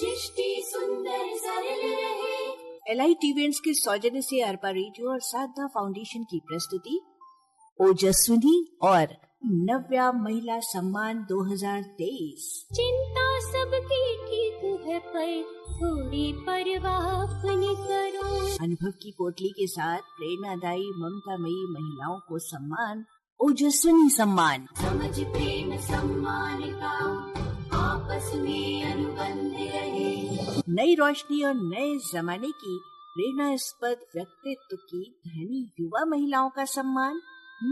सृष्टि सुंदर सरल रहे। एलाइट इवेंट्स के सौजन्य से अरपा रेडियो और साधना फाउंडेशन की प्रस्तुति ओजस्विनी और नव्या महिला सम्मान 2023। चिंता सबकी ठीक है पर थोड़ी परवाह अपनी करो। अनुभव की पोटली के साथ प्रेरणादायी ममतामयी महिलाओं को सम्मान ओजस्विनी सम्मान। समझ प्रेम सम्मान का आपस में अनुबंध रहे। नई रोशनी और नए जमाने की प्रेरणास्पद व्यक्तित्व की धनी युवा महिलाओं का सम्मान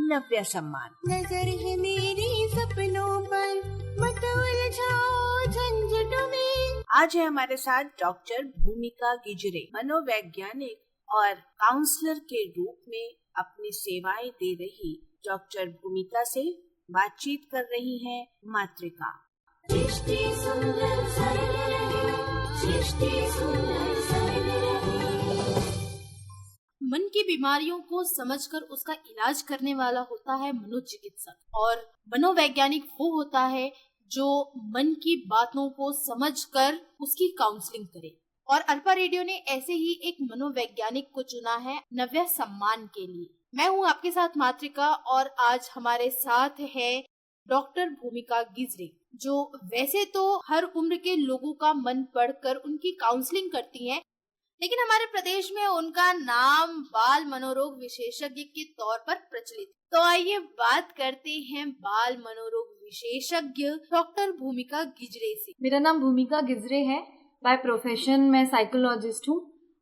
नव्या सम्मान। नजर है मेरी सपनों पर, मत उलझाओ झंझटों में। आज है हमारे साथ डॉक्टर भूमिका गिजरे, मनोवैज्ञानिक और काउंसलर के रूप में अपनी सेवाएं दे रही डॉक्टर भूमिका से बातचीत कर रही हैं मातृका। सृष्टि सुंदर सरल रहे, सृष्टि सुंदर सरल रहे। मन की बीमारियों को समझकर उसका इलाज करने वाला होता है मनोचिकित्सक, और मनोवैज्ञानिक वो होता है जो मन की बातों को समझकर उसकी काउंसलिंग करे। और अरपा रेडियो ने ऐसे ही एक मनोवैज्ञानिक को चुना है नव्या सम्मान के लिए। मैं हूँ आपके साथ मातृका, और आज हमारे साथ है डॉक्टर भूमिका गिजरे, जो वैसे तो हर उम्र के लोगों का मन पढ़कर उनकी काउंसलिंग करती हैं, लेकिन हमारे प्रदेश में उनका नाम बाल मनोरोग विशेषज्ञ के तौर पर प्रचलित। तो आइए बात करते हैं बाल मनोरोग विशेषज्ञ डॉक्टर भूमिका गिजरे से। मेरा नाम भूमिका गिजरे है। बाय प्रोफेशन मैं साइकोलॉजिस्ट हूँ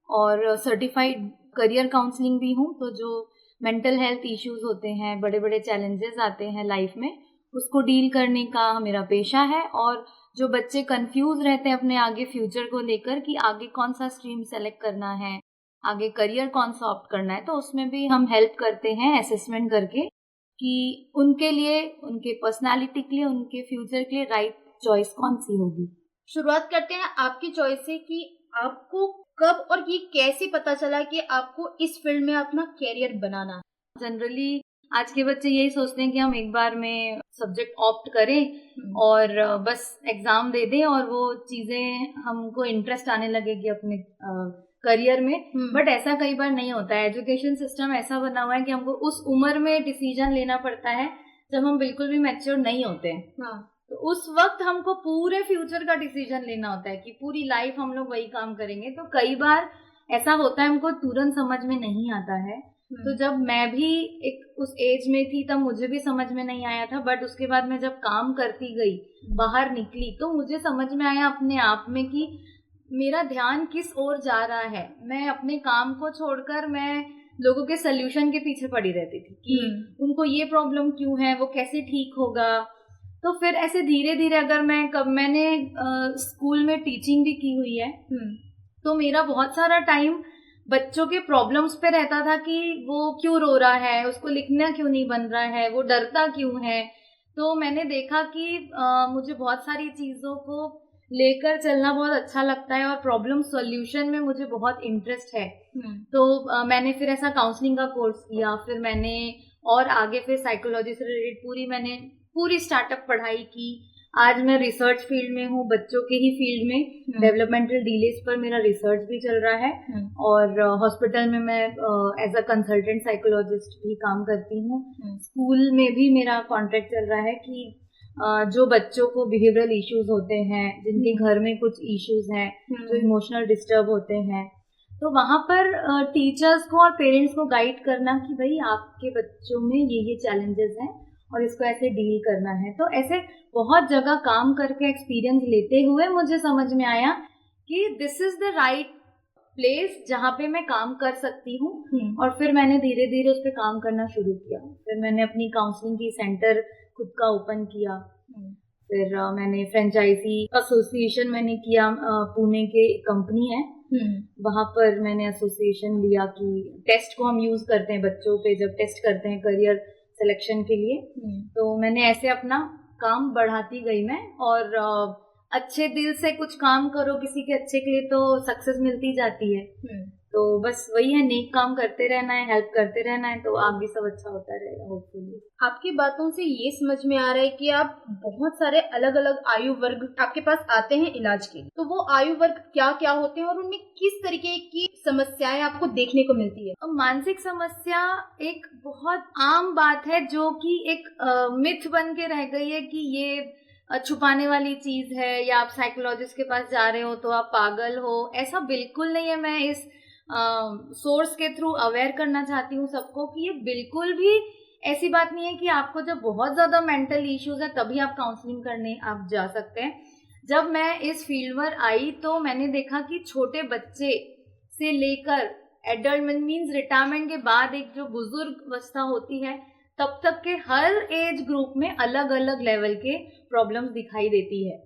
और सर्टिफाइड करियर काउंसलिंग भी हूँ। तो जो मेंटल हेल्थ इश्यूज होते हैं, बड़े बड़े चैलेंजेस आते हैं लाइफ में, उसको डील करने का मेरा पेशा है। और जो बच्चे कंफ्यूज रहते हैं अपने आगे फ्यूचर को लेकर कि आगे कौन सा स्ट्रीम सेलेक्ट करना है, आगे करियर कौन सा ऑप्ट करना है, तो उसमें भी हम हेल्प करते हैं असेसमेंट करके कि उनके लिए, उनके पर्सनालिटी के लिए, उनके फ्यूचर के लिए राइट चॉइस कौन सी होगी। शुरुआत करते हैं आपकी चॉइस से कि आपको कब और ये कैसे पता चला कि आपको इस फील्ड में अपना कैरियर बनाना है। जनरली आज के बच्चे यही सोचते हैं कि हम एक बार में सब्जेक्ट ऑप्ट करें और बस एग्जाम दे दें और वो चीजें हमको इंटरेस्ट आने लगेगी अपने करियर में। बट ऐसा कई बार नहीं होता है। एजुकेशन सिस्टम ऐसा बना हुआ है कि हमको उस उम्र में डिसीजन लेना पड़ता है जब हम बिल्कुल भी मैच्योर नहीं होते हैं। तो उस वक्त हमको पूरे फ्यूचर का डिसीजन लेना होता है कि पूरी लाइफ हम लोग वही काम करेंगे। तो कई बार ऐसा होता है हमको तुरंत समझ में नहीं आता है। तो जब मैं भी एक उस एज में थी तब मुझे भी समझ में नहीं आया था। बट उसके बाद मैं जब काम करती गई, बाहर निकली, तो मुझे समझ में आया अपने आप में कि मेरा ध्यान किस ओर जा रहा है। मैं अपने काम को छोड़कर मैं लोगों के सोल्यूशन के पीछे पड़ी रहती थी कि उनको ये प्रॉब्लम क्यों है, वो कैसे ठीक होगा। तो फिर ऐसे धीरे धीरे अगर मैंने स्कूल में टीचिंग भी की हुई है, तो मेरा बहुत सारा टाइम बच्चों के प्रॉब्लम्स पे रहता था कि वो क्यों रो रहा है, उसको लिखना क्यों नहीं बन रहा है, वो डरता क्यों है। तो मैंने देखा कि मुझे बहुत सारी चीजों को लेकर चलना बहुत अच्छा लगता है और प्रॉब्लम सॉल्यूशन में मुझे बहुत इंटरेस्ट है। तो मैंने फिर ऐसा काउंसलिंग का कोर्स किया, फिर मैंने और आगे फिर साइकोलॉजी से रिलेटेड मैंने पूरी स्टार्टअप पढ़ाई की। आज मैं रिसर्च फील्ड में हूँ, बच्चों के ही फील्ड में डेवलपमेंटल डिलेज पर मेरा रिसर्च भी चल रहा है। और हॉस्पिटल में मैं एज अ कंसल्टेंट साइकोलॉजिस्ट भी काम करती हूँ। स्कूल में भी मेरा कॉन्ट्रैक्ट चल रहा है कि जो बच्चों को बिहेवियरल इश्यूज होते हैं, जिनके घर में कुछ इश्यूज हैं, जो इमोशनल डिस्टर्ब होते हैं, तो वहां पर टीचर्स को और पेरेंट्स को गाइड करना कि भाई आपके बच्चों में ये चैलेंजेस हैं और इसको ऐसे डील करना है। तो ऐसे बहुत जगह काम करके एक्सपीरियंस लेते हुए मुझे समझ में आया कि this is the right place जहाँ पे मैं काम कर सकती हूँ। और फिर मैंने धीरे धीरे उस पर काम करना शुरू किया। फिर मैंने अपनी काउंसलिंग की सेंटर खुद का ओपन किया। फिर मैंने फ्रेंचाइजी एसोसिएशन मैंने किया, पुणे के कंपनी है, वहां पर मैंने एसोसिएशन लिया कि टेस्ट को हम यूज करते हैं बच्चों पे जब टेस्ट करते हैं करियर सिलेक्शन के लिए। तो मैंने ऐसे अपना काम बढ़ाती गई मैं। और अच्छे दिल से कुछ काम करो किसी के अच्छे के लिए तो सक्सेस मिलती जाती है। तो बस वही है, नेक काम करते रहना है, हेल्प करते रहना है, तो आगे सब अच्छा होता रहेगा होपफुली। आपकी बातों से ये समझ में आ रहा है कि आप बहुत सारे अलग अलग आयु वर्ग आपके पास आते हैं इलाज के लिए, तो वो आयु वर्ग क्या क्या होते हैं और उनमें किस तरीके की समस्याएं आपको देखने को मिलती है? मानसिक समस्या एक बहुत आम बात है जो कि एक मिथ बन के रह गई है कि ये छुपाने वाली चीज है, या आप साइकोलॉजिस्ट के पास जा रहे हो तो आप पागल हो। ऐसा बिल्कुल नहीं है। मैं इस सोर्स के थ्रू अवेयर करना चाहती हूँ सबको कि ये बिल्कुल भी ऐसी बात नहीं है कि आपको जब बहुत ज्यादा मेंटल इश्यूज है तभी आप काउंसलिंग करने आप जा सकते हैं। जब मैं इस फील्ड में आई तो मैंने देखा कि छोटे बच्चे से लेकर एडल्ट मीन्स रिटायरमेंट के बाद एक जो बुजुर्ग अवस्था होती है तब तक के हर एज ग्रुप में अलग अलग लेवल के प्रॉब्लम्स दिखाई देती है।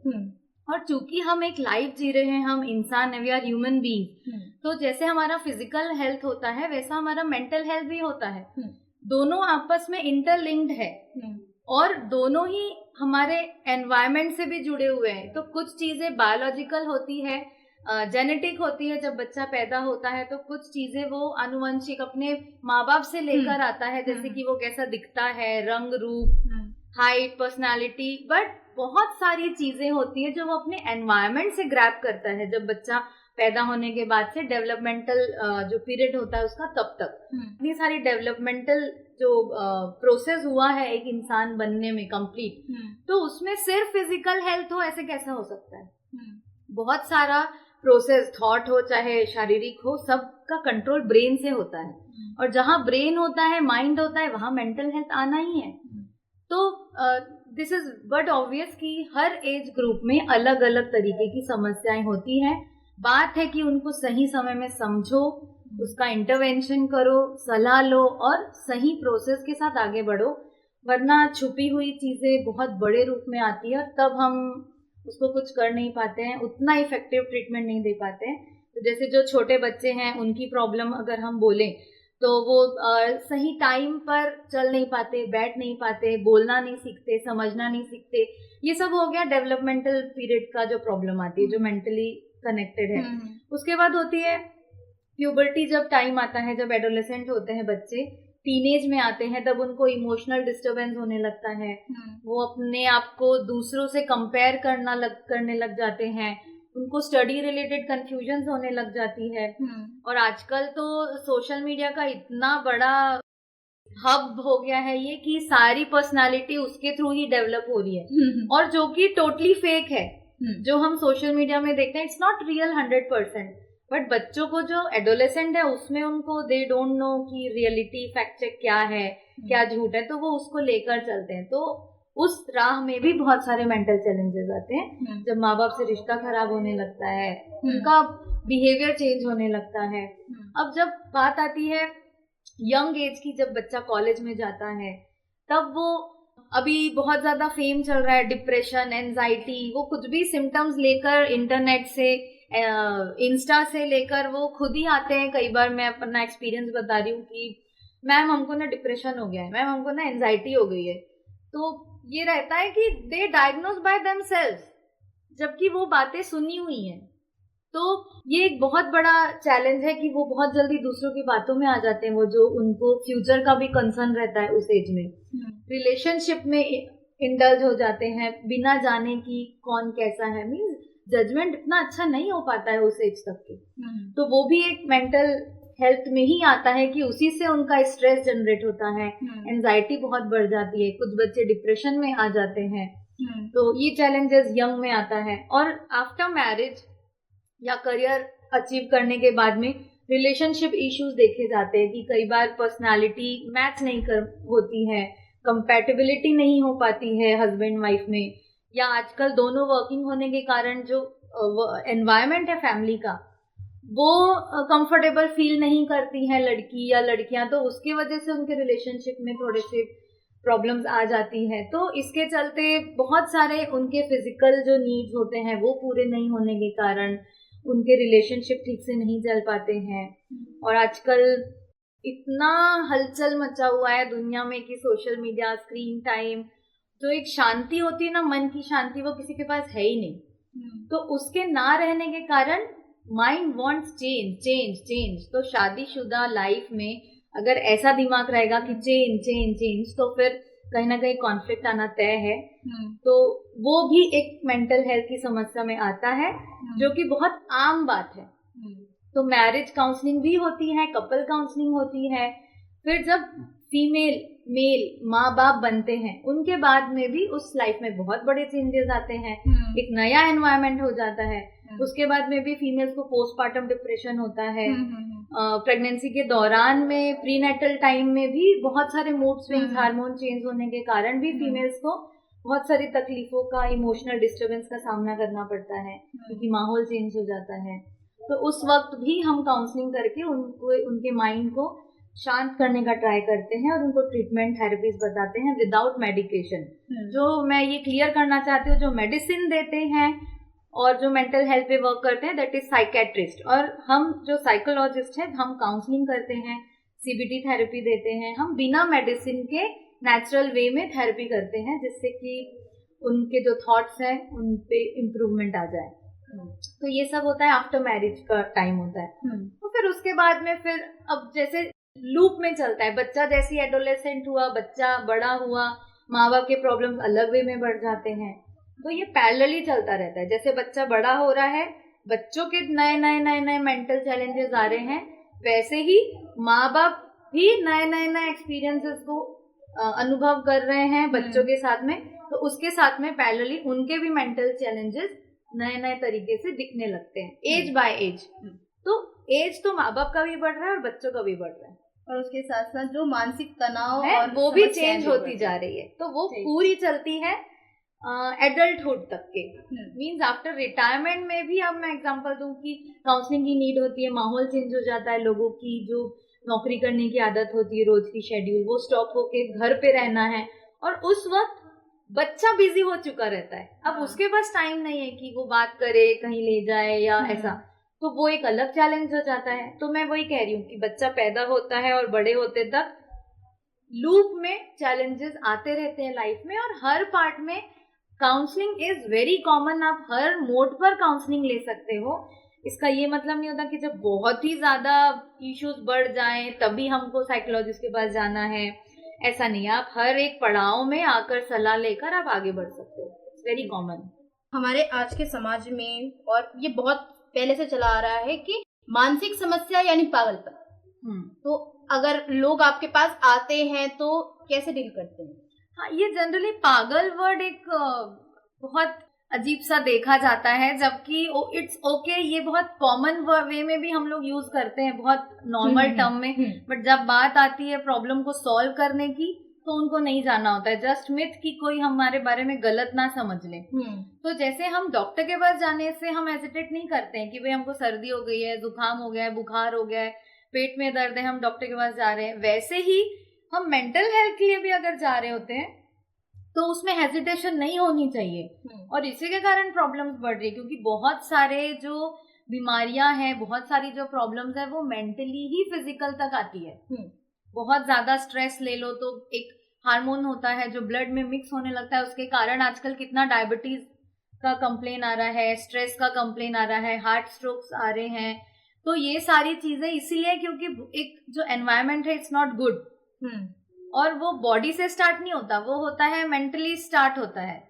और चूंकि हम एक लाइफ जी रहे हैं, हम इंसान है, वी आर ह्यूमन बीइंग, तो जैसे हमारा फिजिकल हेल्थ होता है वैसा हमारा मेंटल हेल्थ भी होता है। दोनों आपस में इंटरलिंक्ड है और दोनों ही हमारे एनवायरनमेंट से भी जुड़े हुए हैं। तो कुछ चीजें बायोलॉजिकल होती है, जेनेटिक होती है जब बच्चा पैदा होता है, तो कुछ चीजें वो आनुवंशिक अपने माँ बाप से लेकर आता है, जैसे कि वो कैसा दिखता है, रंग रूप, हाइट, पर्सनालिटी। बट बहुत सारी चीजें होती है जो वो अपने एनवायरनमेंट से ग्रैब करता है जब बच्चा पैदा होने के बाद से डेवलपमेंटल जो पीरियड होता है उसका तब तक। इतनी सारी डेवलपमेंटल जो प्रोसेस हुआ है एक इंसान बनने में कंप्लीट, तो उसमें सिर्फ फिजिकल हेल्थ हो ऐसे कैसा हो सकता है? बहुत सारा प्रोसेस, थॉट हो चाहे शारीरिक हो, सबका कंट्रोल ब्रेन से होता है, और जहां ब्रेन होता है, माइंड होता है, वहां मेंटल हेल्थ आना ही है। तो दिस इज बट ऑब्वियस कि हर एज ग्रुप में अलग अलग तरीके की समस्याएं होती हैं। बात है कि उनको सही समय में समझो, उसका इंटरवेंशन करो, सलाह लो और सही प्रोसेस के साथ आगे बढ़ो, वरना छुपी हुई चीजें बहुत बड़े रूप में आती है और तब हम उसको कुछ कर नहीं पाते हैं, उतना इफेक्टिव ट्रीटमेंट नहीं दे पाते हैं। तो जैसे जो छोटे बच्चे हैं उनकी प्रॉब्लम अगर हम बोलें तो वो सही टाइम पर चल नहीं पाते, बैठ नहीं पाते, बोलना नहीं सीखते, समझना नहीं सीखते। ये सब हो गया डेवलपमेंटल पीरियड का जो प्रॉब्लम आती है जो मेंटली कनेक्टेड है। उसके बाद होती है प्यूबर्टी, जब टाइम आता है, जब एडोलेसेंट होते हैं बच्चे, टीनेज में आते हैं, तब उनको इमोशनल डिस्टर्बेंस होने लगता है। वो अपने आप को दूसरों से कंपेयर करने लग जाते हैं, उनको स्टडी रिलेटेड कंफ्यूजन होने लग जाती है। और आजकल तो सोशल मीडिया का इतना बड़ा हब हो गया है ये कि सारी पर्सनालिटी उसके थ्रू ही डेवलप हो रही है, और जो कि टोटली फेक है। जो हम सोशल मीडिया में देखते हैं इट्स नॉट रियल 100%, बट बच्चों को जो एडोलेसेंट है उसमें उनको दे डोंट नो कि रियलिटी फैक्ट चेक क्या है, क्या झूठ है, तो वो उसको लेकर चलते हैं। तो उस राह में भी बहुत सारे मेंटल चैलेंजेस आते हैं। जब माँ बाप से रिश्ता खराब होने लगता है, उनका बिहेवियर चेंज होने लगता है। अब जब बात आती है यंग एज की, जब बच्चा कॉलेज में जाता है, तब वो अभी बहुत ज्यादा फेम चल रहा है, डिप्रेशन, एंजाइटी, वो कुछ भी सिम्टम्स लेकर इंटरनेट से, इंस्टा से लेकर वो खुद ही आते हैं। कई बार मैं अपना एक्सपीरियंस बता रही हूँ कि मैम हमको ना डिप्रेशन हो गया है, मैम हमको ना एंजाइटी हो गई है। तो ये रहता है कि दे डायग्नोज बाय देमसेल्व्स, जबकि वो बातें सुनी हुई हैं। तो ये एक बहुत बड़ा चैलेंज है कि वो बहुत जल्दी दूसरों की बातों में आ जाते हैं, वो जो उनको फ्यूचर का भी कंसर्न रहता है उस एज में। रिलेशनशिप में इंडल्ज हो जाते हैं बिना जाने कि कौन कैसा है, मीन्स जजमेंट इतना अच्छा नहीं हो पाता है उस एज तक के। तो वो भी एक मेंटल हेल्थ में ही आता है कि उसी से उनका स्ट्रेस जनरेट होता है, एंजाइटी बहुत बढ़ जाती है, कुछ बच्चे डिप्रेशन में आ जाते हैं। तो ये चैलेंजेस यंग में आता है। और आफ्टर मैरिज या करियर अचीव करने के बाद में रिलेशनशिप इश्यूज देखे जाते हैं कि कई बार पर्सनालिटी मैच नहीं होती है, कंपैटिबिलिटी नहीं हो पाती है हस्बैंड वाइफ में, या आजकल दोनों वर्किंग होने के कारण जो एनवायरनमेंट है फैमिली का वो कंफर्टेबल फील नहीं करती हैं लड़की या लड़कियां, तो उसके वजह से उनके रिलेशनशिप में थोड़े से प्रॉब्लम्स आ जाती हैं। तो इसके चलते बहुत सारे उनके फिजिकल जो नीड्स होते हैं वो पूरे नहीं होने के कारण उनके रिलेशनशिप ठीक से नहीं चल पाते हैं। और आजकल इतना हलचल मचा हुआ है दुनिया में कि सोशल मीडिया, स्क्रीन टाइम, जो एक शांति होती है ना, मन की शांति, वो किसी के पास है ही नहीं। तो उसके ना रहने के कारण mind wants change change change. तो शादीशुदा लाइफ में अगर ऐसा दिमाग रहेगा कि चेंज चेंज चेंज, तो फिर कहीं ना कहीं कॉन्फ्लिक्ट आना तय है। तो वो भी एक मेंटल हेल्थ की समस्या में आता है, जो कि बहुत आम बात है। तो मैरिज काउंसलिंग भी होती है, कपल काउंसलिंग होती है। फिर जब फीमेल मेल माँ बाप बनते हैं, उनके बाद में भी उस लाइफ में बहुत बड़े चेंजेस आते हैं, एक नया एनवायरनमेंट हो जाता है। उसके बाद में भी फीमेल्स को पोस्टपार्टम डिप्रेशन होता है। प्रेगनेंसी के दौरान में, प्रीनेटल टाइम में भी बहुत सारे मूड स्विंग्स, हार्मोन चेंज होने के कारण भी फीमेल्स को बहुत सारी तकलीफों का, इमोशनल डिस्टर्बेंस का सामना करना पड़ता है, क्योंकि माहौल चेंज हो जाता है। तो उस वक्त भी हम काउंसलिंग करके उनको, उनके माइंड को शांत करने का ट्राई करते हैं और उनको ट्रीटमेंट थेरेपीज बताते हैं विदाउट मेडिकेशन। जो मैं ये क्लियर करना चाहती हूँ, जो मेडिसिन देते हैं और जो मेंटल हेल्थ पे वर्क करते हैं, दैट इज साइकेट्रिस्ट। और हम जो साइकोलॉजिस्ट हैं, हम काउंसलिंग करते हैं, सीबीटी थेरेपी देते हैं। हम बिना मेडिसिन के नेचुरल वे में थेरेपी करते हैं, जिससे कि उनके जो थॉट्स हैं उन पे इम्प्रूवमेंट आ जाए। तो ये सब होता है आफ्टर मैरिज का टाइम होता है। तो फिर उसके बाद में फिर अब जैसे लूप में चलता है, बच्चा जैसी एडोलेसेंट हुआ, बच्चा बड़ा हुआ, माँ बाप के प्रॉब्लम्स अलग वे में बढ़ जाते हैं। तो ये पैरेलली चलता रहता है। जैसे बच्चा बड़ा हो रहा है, बच्चों के नए नए नए नए मेंटल चैलेंजेस आ रहे हैं, वैसे ही माँ बाप भी नए नए नए एक्सपीरियंसेस को अनुभव कर रहे हैं बच्चों के साथ में। तो उसके साथ में पैरेलली उनके भी मेंटल चैलेंजेस नए नए तरीके से दिखने लगते हैं, एज बाय एज। तो एज तो माँ बाप का भी बढ़ रहा है और बच्चों का भी बढ़ रहा है, और उसके साथ साथ जो मानसिक तनाव है और वो भी समस्याएं चेंज भी होती बढ़ जा रही है। तो वो पूरी चलती है एडल्टहुड तक के। मीन्स आफ्टर रिटायरमेंट में भी, अब मैं एग्जांपल दूं कि काउंसलिंग की नीड होती है, माहौल चेंज हो जाता है, लोगों की जो नौकरी करने की आदत होती है, रोज की शेड्यूल, वो स्टॉप होके घर पे रहना है, और उस वक्त बच्चा बिजी हो चुका रहता है। अब उसके पास टाइम नहीं है कि वो बात करे, कहीं ले जाए या ऐसा। तो वो एक अलग चैलेंज हो जाता है। तो मैं वही कह रही हूँ कि बच्चा पैदा होता है और बड़े होते तक लूप में चैलेंजेस आते रहते हैं लाइफ में, और हर पार्ट में काउंसलिंग इज वेरी कॉमन। आप हर मोड पर काउंसलिंग ले सकते हो। इसका ये मतलब नहीं होता कि जब बहुत ही ज्यादा इश्यूज बढ़ जाएं तभी हमको साइकोलॉजिस्ट के पास जाना है, ऐसा नहीं। आप हर एक पड़ाव में आकर सलाह लेकर आप आगे बढ़ सकते हो। It's very common. हमारे आज के समाज में, और ये बहुत पहले से चला आ रहा है, कि मानसिक समस्या यानी पागलपन। तो अगर लोग आपके पास आते हैं तो कैसे डील करते हैं? हाँ, ये जनरली पागल वर्ड एक बहुत अजीब सा देखा जाता है, जबकि इट्स ओके, ये बहुत कॉमन वे में भी हम लोग यूज करते हैं, बहुत नॉर्मल टर्म में। बट जब बात आती है प्रॉब्लम को सॉल्व करने की, तो उनको नहीं जाना होता है। जस्ट मिथ कि कोई हमारे बारे में गलत ना समझ ले। तो जैसे हम डॉक्टर के पास जाने से हम हेजिटेट नहीं करते हैं कि भाई हमको सर्दी हो गई है, जुकाम हो गया है, बुखार हो गया है, पेट में दर्द है, हम डॉक्टर के पास जा रहे हैं। वैसे ही हम मेंटल हेल्थ के लिए भी अगर जा रहे होते हैं तो उसमें हेजिटेशन नहीं होनी चाहिए। और इसी के कारण प्रॉब्लम्स बढ़ रही है, क्योंकि बहुत सारे जो बीमारियां हैं, बहुत सारी जो प्रॉब्लम्स है, वो मेंटली ही फिजिकल तक आती है। बहुत ज्यादा स्ट्रेस ले लो तो एक हार्मोन होता है जो ब्लड में मिक्स होने लगता है, उसके कारण आजकल कितना डायबिटीज का कंप्लेन आ रहा है, स्ट्रेस का कंप्लेन आ रहा है, हार्ट स्ट्रोक्स आ रहे हैं। तो ये सारी चीजें इसीलिए क्योंकि एक जो एनवायरनमेंट है, इट्स नॉट गुड। और वो बॉडी से स्टार्ट नहीं होता, वो होता है मेंटली स्टार्ट होता है,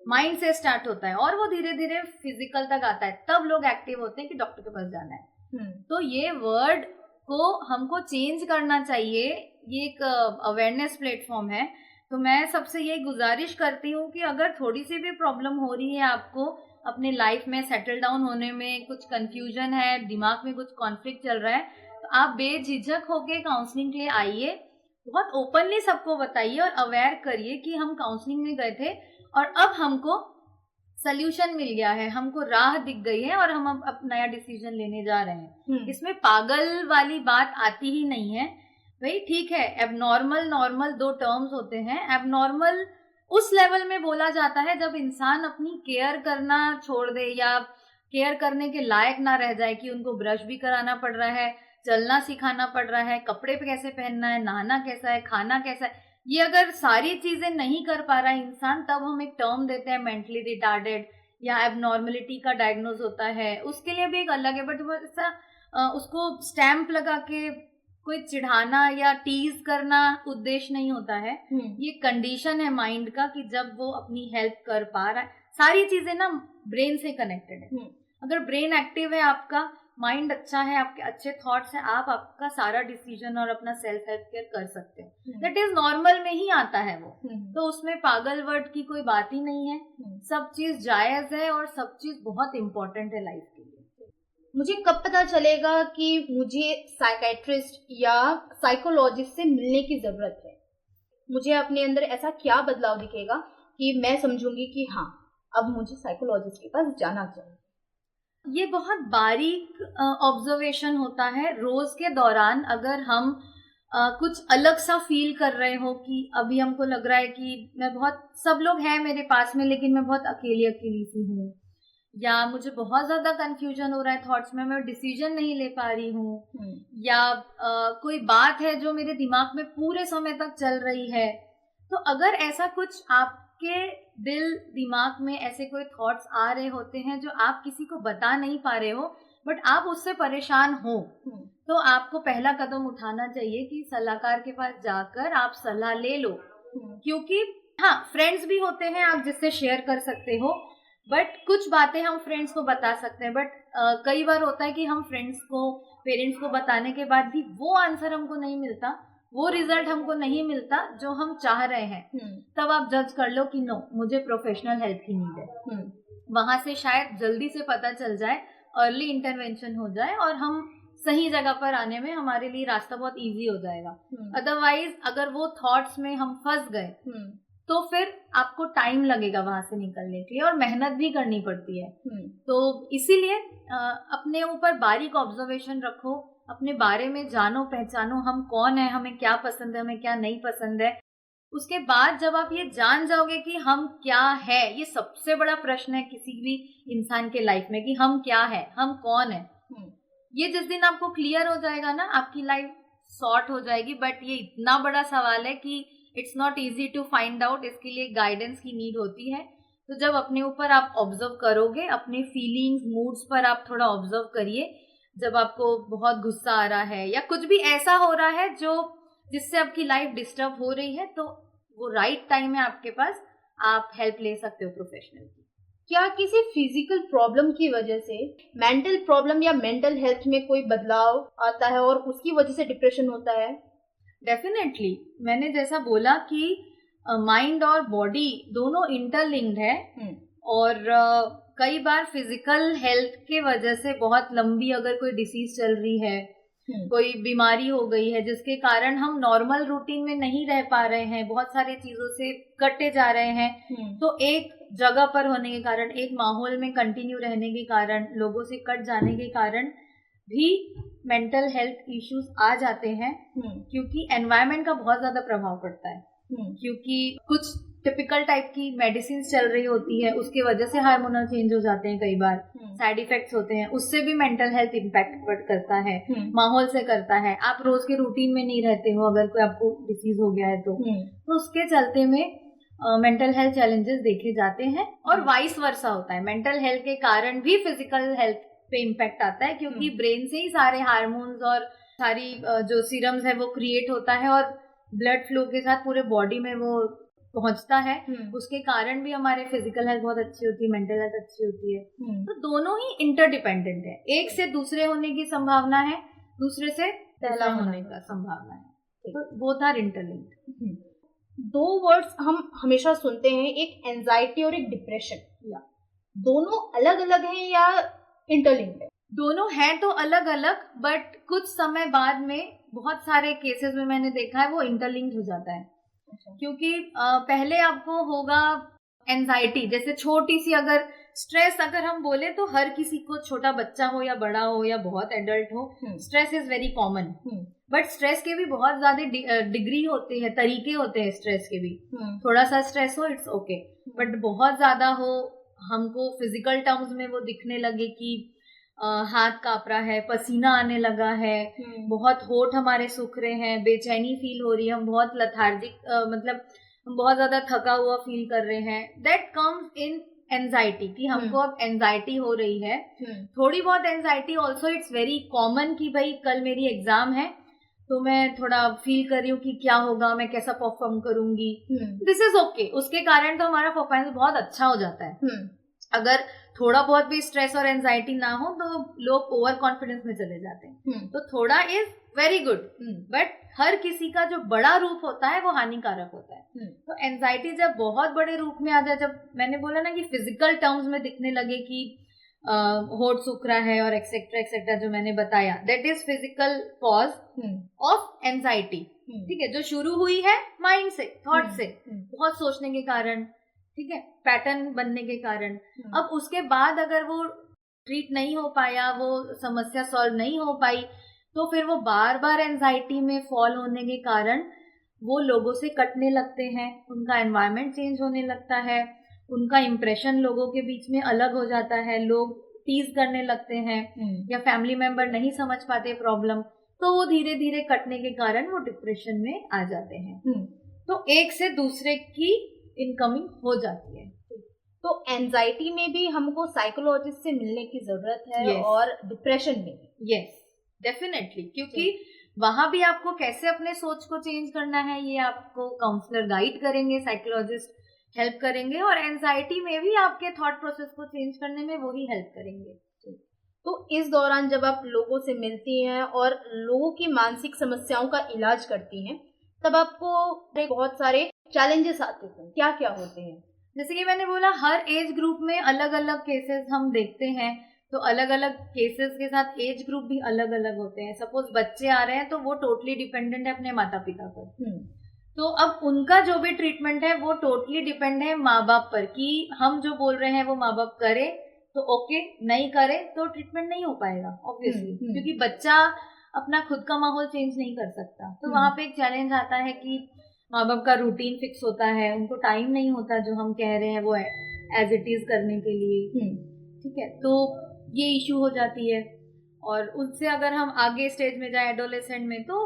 माइंड से स्टार्ट होता है, और वो धीरे धीरे फिजिकल तक आता है। तब लोग एक्टिव होते हैं कि डॉक्टर के पास जाना है। तो ये वर्ड को हमको चेंज करना चाहिए। ये एक अवेयरनेस प्लेटफॉर्म है। तो मैं सबसे ये गुजारिश करती हूँ कि अगर थोड़ी सी भी प्रॉब्लम हो रही है आपको अपने लाइफ में सेटल डाउन होने में, कुछ कंफ्यूजन है, दिमाग में कुछ कॉन्फ्लिक्ट चल रहा है, तो आप बेझिझक होके काउंसलिंग के लिए आइए। बहुत ओपनली सबको बताइए और अवेयर करिए कि हम काउंसलिंग में गए थे और अब हमको सल्यूशन मिल गया है, हमको राह दिख गई है और हम अब नया डिसीजन लेने जा रहे हैं। इसमें पागल वाली बात आती ही नहीं है। भाई ठीक है, एबनॉर्मल नॉर्मल दो टर्म्स होते हैं। एबनॉर्मल उस लेवल में बोला जाता है जब इंसान अपनी केयर करना छोड़ दे या केयर करने के लायक ना रह जाए, कि उनको ब्रश भी कराना पड़ रहा है, चलना सिखाना पड़ रहा है, कपड़े पे कैसे पहनना है, नहाना कैसा है, खाना कैसा है, ये अगर सारी चीजें नहीं कर पा रहा है इंसान, तब हम एक टर्म देते हैं मेंटली रिटार्डेड या एबनॉर्मलिटी का डायग्नोज होता है, उसके लिए भी एक अलग है। बट वो ऐसा उसको स्टैंप लगा के कोई चिढ़ाना या टीज करना उद्देश्य नहीं होता है। ये कंडीशन है माइंड का कि जब वो अपनी हेल्प कर पा रहा है। सारी चीजें ना ब्रेन से कनेक्टेड है। अगर ब्रेन एक्टिव है, आपका माइंड अच्छा है, आपके अच्छे थॉट्स हैं, आप आपका सारा डिसीजन और अपना सेल्फ हेल्प केयर कर सकते हो। दैट इज नॉर्मल में ही आता है वो। तो उसमें पागल वर्ड की कोई बात ही नहीं है। सब चीज जायज है और सब चीज बहुत इंपॉर्टेंट है लाइफ के लिए। मुझे कब पता चलेगा कि मुझे साइकेट्रिस्ट या साइकोलॉजिस्ट से मिलने की जरूरत है? मुझे अपने अंदर ऐसा क्या बदलाव दिखेगा कि मैं समझूंगी कि हाँ, अब मुझे साइकोलॉजिस्ट के पास जाना चाहिए? ये बहुत बारीक ऑब्जर्वेशन होता है। रोज के दौरान अगर हम कुछ अलग सा फील कर रहे हो कि अभी हमको लग रहा है कि मैं बहुत, सब लोग हैं मेरे पास में लेकिन मैं बहुत अकेली अकेली सी हूँ, या मुझे बहुत ज्यादा कंफ्यूजन हो रहा है थॉट्स में, मैं डिसीजन नहीं ले पा रही हूँ, या कोई बात है जो मेरे दिमाग में पूरे समय तक चल रही है, तो अगर ऐसा कुछ आपके दिल दिमाग में ऐसे कोई थॉट्स आ रहे होते हैं जो आप किसी को बता नहीं पा रहे हो बट आप उससे परेशान हो, तो आपको पहला कदम उठाना चाहिए कि सलाहकार के पास जाकर आप सलाह ले लो। क्योंकि हाँ, फ्रेंड्स भी होते हैं आप जिससे शेयर कर सकते हो, बट कुछ बातें हम फ्रेंड्स को बता सकते हैं। बट कई बार होता है कि हम फ्रेंड्स को, पेरेंट्स को बताने के बाद भी वो आंसर हमको नहीं मिलता, वो रिजल्ट हमको नहीं मिलता जो हम चाह रहे हैं। तब आप जज कर लो कि नो, मुझे प्रोफेशनल हेल्प की नीड है। वहां से शायद जल्दी से पता चल जाए, अर्ली इंटरवेंशन हो जाए और हम सही जगह पर आने में हमारे लिए रास्ता बहुत इजी हो जाएगा। अदरवाइज अगर वो थॉट्स में हम फंस गए तो फिर आपको टाइम लगेगा वहां से निकलने के लिए और मेहनत भी करनी पड़ती है। तो इसीलिए अपने ऊपर बारीक ऑब्जर्वेशन रखो, अपने बारे में जानो, पहचानो हम कौन है, हमें क्या पसंद है, हमें क्या नहीं पसंद है। उसके बाद जब आप ये जान जाओगे कि हम क्या है, ये सबसे बड़ा प्रश्न है किसी भी इंसान के लाइफ में कि हम क्या है, हम कौन है। ये जिस दिन आपको क्लियर हो जाएगा ना, आपकी लाइफ सॉर्ट हो जाएगी। बट ये इतना बड़ा सवाल है कि it's not easy to find out, इसके लिए गाइडेंस की नीड होती है। तो जब अपने ऊपर आप ऑब्जर्व करोगे, अपने फीलिंग्स, मूड्स पर आप थोड़ा ऑब्जर्व करिए। जब आपको बहुत गुस्सा आ रहा है या कुछ भी ऐसा हो रहा है जो जिससे आपकी लाइफ डिस्टर्ब हो रही है, तो वो राइट टाइम है आपके पास, आप हेल्प ले सकते हो प्रोफेशनल की। क्या किसी फिजिकल प्रॉब्लम की वजह से मेंटल प्रॉब्लम या मेंटल हेल्थ में कोई बदलाव आता है और उसकी वजह से डिप्रेशन होता है? डेफिनेटली, मैंने जैसा बोला कि माइंड और बॉडी दोनों इंटरलिंक्ड है। और कई बार फिजिकल हेल्थ के वजह से बहुत लंबी अगर कोई डिसीज चल रही है, कोई बीमारी हो गई है जिसके कारण हम नॉर्मल रूटीन में नहीं रह पा रहे हैं, बहुत सारी चीजों से कटे जा रहे हैं, तो एक जगह पर होने के कारण, एक माहौल में कंटिन्यू रहने के कारण, लोगों से कट जाने के कारण भी मेंटल हेल्थ इश्यूज आ जाते हैं। क्योंकि एनवायरनमेंट का बहुत ज्यादा प्रभाव पड़ता है। क्योंकि कुछ टिपिकल टाइप की मेडिसिन चल रही होती है, उसकी वजह से हार्मोनल चेंज हो जाते हैं, कई बार साइड इफेक्ट्स होते हैं, उससे भी मेंटल हेल्थ इम्पैक्ट करता है, माहौल से करता है। आप रोज के रूटीन में नहीं रहते हो, अगर कोई आपको डिसीज हो गया है तो उसके चलते में मेंटल हेल्थ चैलेंजेस देखे जाते हैं। और वाइस वर्सा होता है, मेंटल हेल्थ के कारण भी फिजिकल हेल्थ पे इम्पैक्ट आता है, क्योंकि ब्रेन से ही सारे हार्मोन्स और सारी जो सीरम्स है वो क्रिएट होता है और ब्लड फ्लो के साथ पूरे बॉडी में वो पहुंचता है। उसके कारण भी हमारे फिजिकल हेल्थ बहुत अच्छी होती है, मेंटल हेल्थ अच्छी होती है। तो दोनों ही इंटरडिपेंडेंट है, एक से दूसरे होने की संभावना है, दूसरे से पहला होने का संभावना है। तो बोथ आर इंटरलिंक्ड। दो वर्ड्स हम हमेशा सुनते हैं, एक एंजाइटी और एक डिप्रेशन, या दोनों अलग अलग हैं या इंटरलिंक्ड है? दोनों हैं तो अलग अलग, बट कुछ समय बाद में बहुत सारे केसेस में मैंने देखा है वो इंटरलिंक्ड हो जाता है। क्योंकि पहले आपको होगा एंजाइटी, जैसे छोटी सी अगर स्ट्रेस अगर हम बोले तो हर किसी को, छोटा बच्चा हो या बड़ा हो या बहुत एडल्ट हो, stress is very common. But stress के भी बहुत ज्यादा डिग्री होते हैं, तरीके होते हैं स्ट्रेस के भी। थोड़ा सा स्ट्रेस हो इट्स ओके, बट बहुत ज्यादा हो, हमको फिजिकल टर्म्स में वो दिखने लगे कि हाथ कांप रहा है, पसीना आने लगा है, बहुत होठ हमारे सूख रहे हैं, बेचैनी फील हो रही है, हम बहुत लथार्जिक, मतलब हम बहुत ज्यादा थका हुआ फील कर रहे हैं, दैट कम्स इन एंजाइटी कि हमको अब एंजाइटी हो रही है, थोड़ी बहुत anxiety also it's very common कि भाई कल मेरी एग्जाम है तो मैं थोड़ा फील कर रही हूँ कि क्या होगा, मैं कैसा परफॉर्म करूंगी, दिस इज ओके। उसके कारण तो हमारा परफॉर्मेंस बहुत अच्छा हो जाता है। अगर थोड़ा बहुत भी स्ट्रेस और एंजाइटी ना हो तो लोग ओवर कॉन्फिडेंस में चले जाते हैं। तो थोड़ा इज वेरी गुड, बट हर किसी का जो बड़ा रूप होता है वो हानिकारक होता है। तो एंजाइटी जब बहुत बड़े रूप में आ जाए, जब मैंने बोला ना कि फिजिकल टर्म्स में दिखने लगे कि होठ सूख रहा है और एक्सेट्रा एक्सेट्रा जो मैंने बताया, that is physical cause of anxiety. ठीक है, जो शुरू हुई है माइंड से, थॉट से, बहुत सोचने के कारण, ठीक है, पैटर्न बनने के कारण। अब उसके बाद अगर वो ट्रीट नहीं हो पाया, वो समस्या सॉल्व नहीं हो पाई, तो फिर वो बार बार एंजाइटी में फॉल होने के कारण वो लोगों से कटने लगते हैं, उनका एनवायरनमेंट चेंज होने लगता है, उनका इम्प्रेशन लोगों के बीच में अलग हो जाता है, लोग टीज करने लगते हैं या फैमिली मेंबर नहीं समझ पाते प्रॉब्लम, तो वो धीरे धीरे कटने के कारण वो डिप्रेशन में आ जाते हैं। तो एक से दूसरे की इनकमिंग हो जाती है। तो एंजाइटी में भी हमको साइकोलॉजिस्ट से मिलने की जरूरत है। Yes. और डिप्रेशन में भी। यस, डेफिनेटली, क्योंकि वहां भी आपको कैसे अपने सोच को चेंज करना है ये आपको काउंसलर गाइड करेंगे, साइकोलॉजिस्ट हेल्प करेंगे, और एंजाइटी में भी आपके थॉट प्रोसेस को चेंज करने में वो ही हेल्प करेंगे। तो इस दौरान जब आप लोगों से मिलती हैं और लोगों की मानसिक समस्याओं का इलाज करती हैं, तब आपको बहुत सारे चैलेंजेस आते हैं, क्या क्या होते हैं? जैसे कि मैंने बोला, हर एज ग्रुप में अलग अलग केसेस हम देखते हैं, तो अलग अलग केसेस के साथ एज ग्रुप भी अलग अलग होते हैं। सपोज बच्चे आ रहे हैं तो वो टोटली डिपेंडेंट है अपने माता पिता पर, तो अब उनका जो भी ट्रीटमेंट है वो टोटली डिपेंड है माँ बाप पर, कि हम जो बोल रहे हैं वो माँ बाप करे तो ओके, नहीं करे तो ट्रीटमेंट नहीं हो पाएगा ऑब्वियसली, क्योंकि बच्चा अपना खुद का माहौल चेंज नहीं कर सकता। तो वहां पे एक चैलेंज आता है कि माँ बाप का रूटीन फिक्स होता है, उनको टाइम नहीं होता जो हम कह रहे हैं वो एज इट इज करने के लिए, ठीक है, तो ये इश्यू हो जाती है। और उससे अगर हम आगे स्टेज में जाए एडोलेसेंट में, तो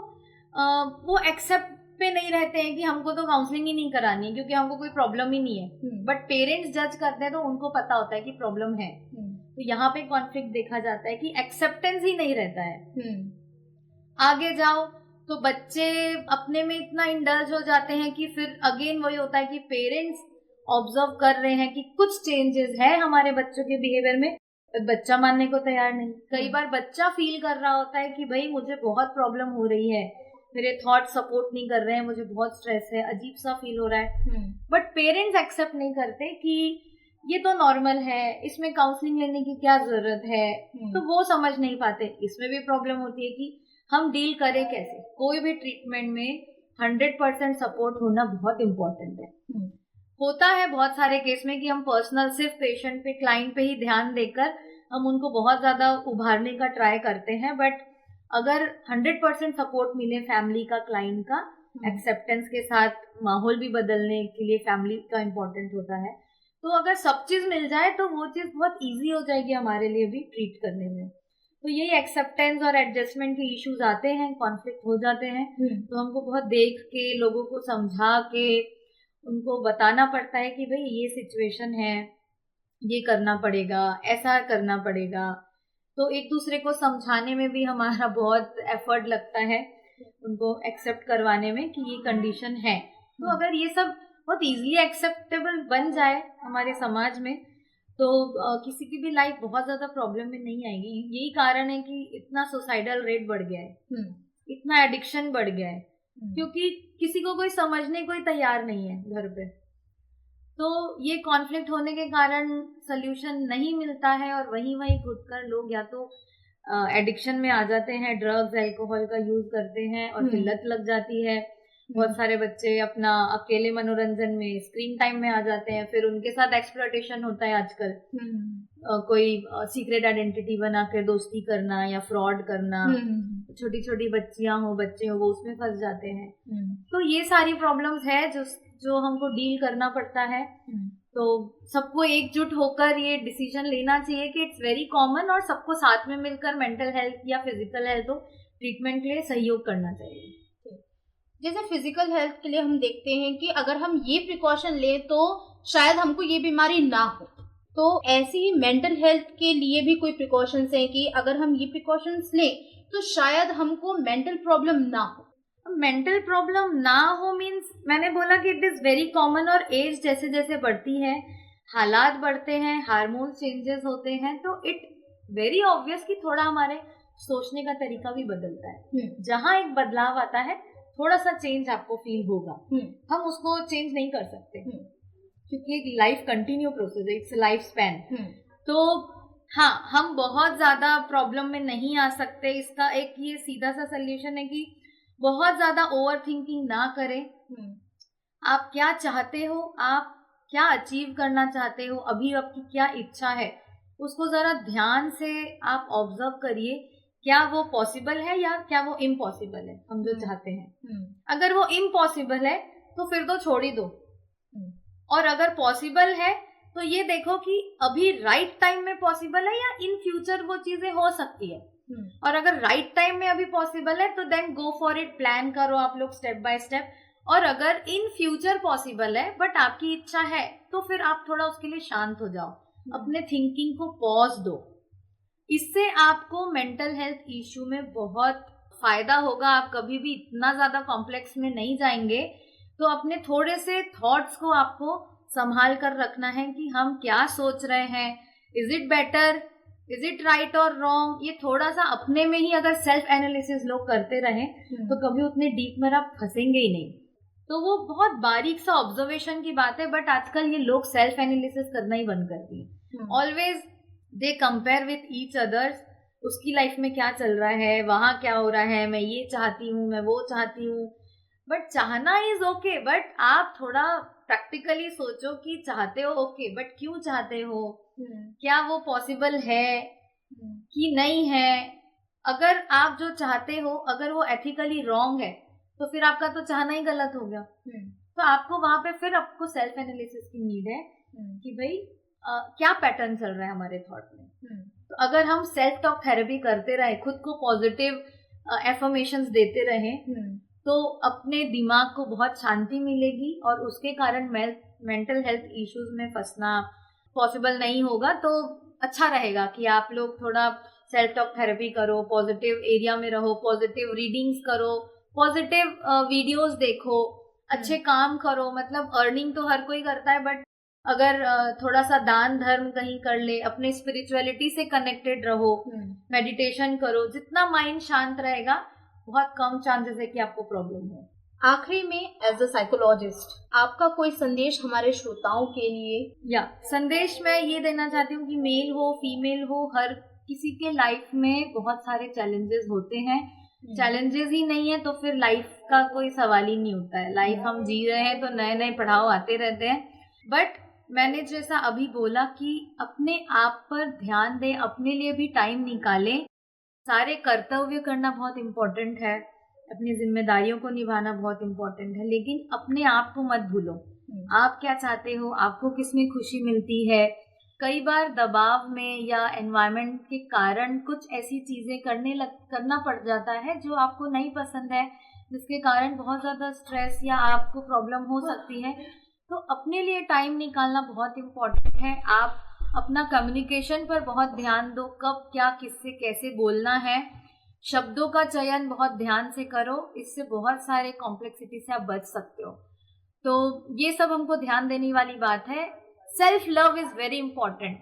वो एक्सेप्ट पे नहीं रहते हैं कि हमको तो काउंसलिंग ही नहीं करानी है क्योंकि हमको कोई प्रॉब्लम ही नहीं है, बट पेरेंट्स जज करते हैं तो उनको पता होता है कि प्रॉब्लम है। तो यहाँ पे कॉन्फ्लिक्ट देखा जाता है कि एक्सेप्टेंस ही नहीं रहता है। आगे जाओ तो बच्चे अपने में इतना इंडल्ज हो जाते हैं कि फिर अगेन वही होता है कि पेरेंट्स ऑब्जर्व कर रहे हैं कि कुछ चेंजेस है हमारे बच्चों के बिहेवियर में, बच्चा मानने को तैयार नहीं। कई बार बच्चा फील कर रहा होता है कि भाई मुझे बहुत प्रॉब्लम हो रही है, मेरे थॉट सपोर्ट नहीं कर रहे हैं, मुझे बहुत स्ट्रेस है, अजीब सा फील हो रहा है, बट पेरेंट्स एक्सेप्ट नहीं करते कि ये तो नॉर्मल है, इसमें काउंसलिंग लेने की क्या जरूरत है, तो वो समझ नहीं पाते। इसमें भी प्रॉब्लम होती है कि हम डील करें कैसे। कोई भी ट्रीटमेंट में 100% सपोर्ट होना बहुत इम्पोर्टेंट है। होता है बहुत सारे केस में कि हम पर्सनल सिर्फ पेशेंट पे, क्लाइंट पे ही ध्यान देकर हम उनको बहुत ज्यादा उभारने का ट्राई करते हैं, बट अगर 100% सपोर्ट मिले फैमिली का, क्लाइंट का, एक्सेप्टेंस के साथ माहौल भी बदलने के लिए फैमिली का इम्पोर्टेंट होता है, तो अगर सब चीज मिल जाए तो वो चीज बहुत इजी हो जाएगी हमारे लिए भी ट्रीट करने में। तो यही एक्सेप्टेंस और एडजस्टमेंट के इश्यूज आते हैं, कॉन्फ्लिक्ट हो जाते हैं, तो हमको बहुत देख के, लोगों को समझा के उनको बताना पड़ता है कि भाई ये सिचुएशन है, ये करना पड़ेगा, ऐसा करना पड़ेगा। तो एक दूसरे को समझाने में भी हमारा बहुत एफर्ट लगता है, उनको एक्सेप्ट करवाने में कि ये कंडीशन है। तो अगर ये सब बहुत इजीली एक्सेप्टेबल बन जाए हमारे समाज में, तो किसी की भी लाइफ बहुत ज्यादा प्रॉब्लम में नहीं आएगी। यही कारण है कि इतना सुसाइडल रेट बढ़ गया है, इतना एडिक्शन बढ़ गया है, क्योंकि किसी को कोई समझने कोई तैयार नहीं है घर पे। तो ये कॉन्फ्लिक्ट होने के कारण सोल्यूशन नहीं मिलता है और वहीं घुटकर लोग या तो एडिक्शन में आ जाते हैं, ड्रग्स, अल्कोहल का यूज करते हैं और फिर लत लग जाती है। बहुत सारे बच्चे अपना अकेले मनोरंजन में, स्क्रीन टाइम में आ जाते हैं, फिर उनके साथ एक्सप्लॉयटेशन होता है आजकल। कोई सीक्रेट आइडेंटिटी बना के दोस्ती करना या फ्रॉड करना, छोटी छोटी बच्चियां हो, बच्चे हो, वो उसमें फंस जाते हैं। तो ये सारी प्रॉब्लम्स है जो हमको डील करना पड़ता है। तो सबको एकजुट होकर ये डिसीजन लेना चाहिए कि इट्स वेरी कॉमन, और सबको साथ में मिलकर मेंटल हेल्थ या फिजिकल हेल्थ हो ट्रीटमेंट के लिए सहयोग करना चाहिए। जैसे फिजिकल हेल्थ के लिए हम देखते हैं कि अगर हम ये प्रिकॉशन लें तो शायद हमको ये बीमारी ना हो, तो ऐसे ही मेंटल हेल्थ के लिए भी कोई प्रिकॉशंस हैं कि अगर हम ये प्रिकॉशंस लें तो शायद हमको मेंटल प्रॉब्लम ना हो? मेंटल प्रॉब्लम ना हो मीन्स मैंने बोला कि इट इज वेरी कॉमन, और एज जैसे जैसे बढ़ती है, हालात बढ़ते हैं, हार्मोन चेंजेस होते हैं, तो इट वेरी ऑब्वियस कि थोड़ा हमारे सोचने का तरीका भी बदलता है। जहां एक बदलाव आता है थोड़ा सा चेंज आपको फील होगा, हम उसको चेंज नहीं कर सकते क्योंकि एक लाइफ कंटिन्यू प्रोसेस है, इट्स लाइफ स्पैन। तो हाँ, हम बहुत ज्यादा प्रॉब्लम में नहीं आ सकते। इसका एक ये सीधा सा सोल्यूशन है कि बहुत ज्यादा ओवर थिंकिंग ना करें। आप क्या चाहते हो, आप क्या अचीव करना चाहते हो, अभी आपकी क्या इच्छा है, उसको जरा ध्यान से आप ऑब्जर्व करिए। क्या वो पॉसिबल है या क्या वो इम्पॉसिबल है, हम जो चाहते हैं। अगर वो इम्पॉसिबल है तो फिर तो छोड़ ही दो, और अगर पॉसिबल है तो ये देखो कि अभी राइट टाइम में पॉसिबल है या इन फ्यूचर वो चीजें हो सकती है। और अगर राइट टाइम में अभी पॉसिबल है तो then go for it, plan करो आप लोग स्टेप बाय स्टेप। और अगर इन फ्यूचर पॉसिबल है बट आपकी इच्छा है तो फिर आप थोड़ा उसके लिए शांत हो जाओ, अपने थिंकिंग को पॉज दो। इससे आपको मेंटल हेल्थ इश्यू में बहुत फायदा होगा। आप कभी भी इतना ज्यादा कॉम्प्लेक्स में नहीं जाएंगे। तो अपने थोड़े से थॉट्स को आपको संभाल कर रखना है कि हम क्या सोच रहे हैं, is it better, is it right और रॉन्ग। ये थोड़ा सा अपने में ही अगर सेल्फ एनालिसिस लोग करते रहें तो कभी उतने डीप में आप फंसेंगे ही नहीं। तो वो बहुत बारीक सा ऑब्जर्वेशन की बात है, बट आजकल ये लोग सेल्फ एनालिसिस करना ही बंद कर दिए। Always they compare with each others, उसकी लाइफ में क्या चल रहा है, वहां क्या हो रहा है, मैं ये चाहती हूँ, मैं वो चाहती हूँ। बट चाहना इज ओके, बट आप थोड़ा प्रैक्टिकली सोचो कि चाहते हो ओके, बट क्यों चाहते हो, क्या वो पॉसिबल है कि नहीं है। अगर आप जो चाहते हो अगर वो एथिकली रॉन्ग है तो फिर आपका तो चाहना ही गलत हो गया। तो आपको वहां पे फिर आपको सेल्फ एनालिसिस की नीड है कि भाई क्या पैटर्न चल रहा है हमारे थॉट में। तो अगर हम सेल्फ टॉक थेरेपी करते रहे, खुद को पॉजिटिव एफर्मेशंस देते रहे, तो अपने दिमाग को बहुत शांति मिलेगी और उसके कारण मेंटल हेल्थ इश्यूज में फंसना पॉसिबल नहीं होगा। तो अच्छा रहेगा कि आप लोग थोड़ा सेल्फ टॉक थेरेपी करो, पॉजिटिव एरिया में रहो, पॉजिटिव रीडिंग्स करो, पॉजिटिव वीडियोस देखो, अच्छे काम करो। मतलब अर्निंग तो हर कोई करता है, बट अगर थोड़ा सा दान धर्म कहीं कर ले, अपने स्पिरिचुअलिटी से कनेक्टेड रहो, मेडिटेशन करो, जितना माइंड शांत रहेगा बहुत कम चांसेस है कि आपको प्रॉब्लम हो। आखिरी में एज अ साइकोलॉजिस्ट आपका कोई संदेश हमारे श्रोताओं के लिए? या संदेश मैं ये देना चाहती हूँ कि मेल हो फीमेल हो, हर किसी के लाइफ में बहुत सारे चैलेंजेस होते हैं। चैलेंजेस ही नहीं है तो फिर लाइफ का कोई सवाल ही नहीं होता है। लाइफ हम जी रहे हैं तो नए नए पड़ाव आते रहते हैं। बट मैंने जैसा अभी बोला कि अपने आप पर ध्यान दें, अपने लिए भी टाइम निकालें। सारे कर्तव्य करना बहुत इम्पोर्टेंट है, अपनी जिम्मेदारियों को निभाना बहुत इम्पोर्टेंट है, लेकिन अपने आप को मत भूलो। आप क्या चाहते हो, आपको किसमें खुशी मिलती है। कई बार दबाव में या एनवायरनमेंट के कारण कुछ ऐसी चीजें करना पड़ जाता है जो आपको नहीं पसंद है, जिसके कारण बहुत ज्यादा स्ट्रेस या आपको प्रॉब्लम हो सकती है। तो अपने लिए टाइम निकालना बहुत इम्पोर्टेंट है। आप अपना कम्युनिकेशन पर बहुत ध्यान दो, कब क्या किससे कैसे बोलना है, शब्दों का चयन बहुत ध्यान से करो, इससे बहुत सारे कॉम्प्लेक्सिटी से आप बच सकते हो। तो ये सब हमको ध्यान देने वाली बात है। Self love is very important.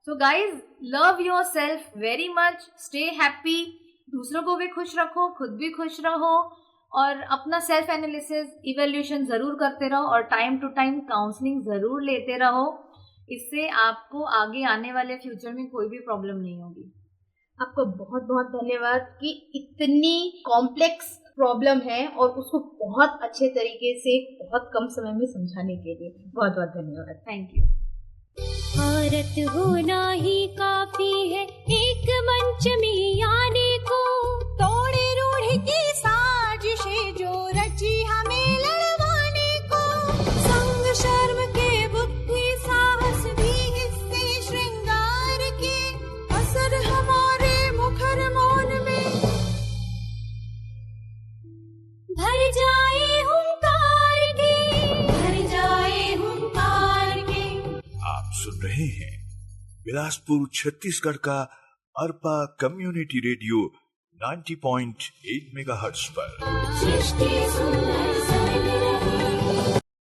So guys, love your self very much, stay happy, दूसरों को भी खुश रखो, खुद भी खुश रहो, और अपना सेल्फ एनालिसिस इवैल्यूएशन जरूर करते रहो, और टाइम टू टाइम काउंसलिंग जरूर लेते रहो। इससे आपको आगे आने वाले फ्यूचर में कोई भी प्रॉब्लम नहीं होगी। आपका बहुत बहुत धन्यवाद कि इतनी कॉम्प्लेक्स प्रॉब्लम है और उसको बहुत अच्छे तरीके से बहुत कम समय में समझाने के लिए बहुत बहुत धन्यवाद। Thank you. औरत होना ही काफी है एक मंच में आने को, तोड़े रूढ़ की साजिशें जो रची हमें लड़वाने को, संग शर्म के बुद्धि साहस भी हिस्से श्रृंगार के, असर हमारे मुखर मौन में भर जाए हुंकार के, भर जाए हुंकार के। आप सुन रहे हैं बिलासपुर छत्तीसगढ़ का अरपा कम्युनिटी रेडियो 90.8 मेगाहर्ट्ज पर। सृष्टि सुंदर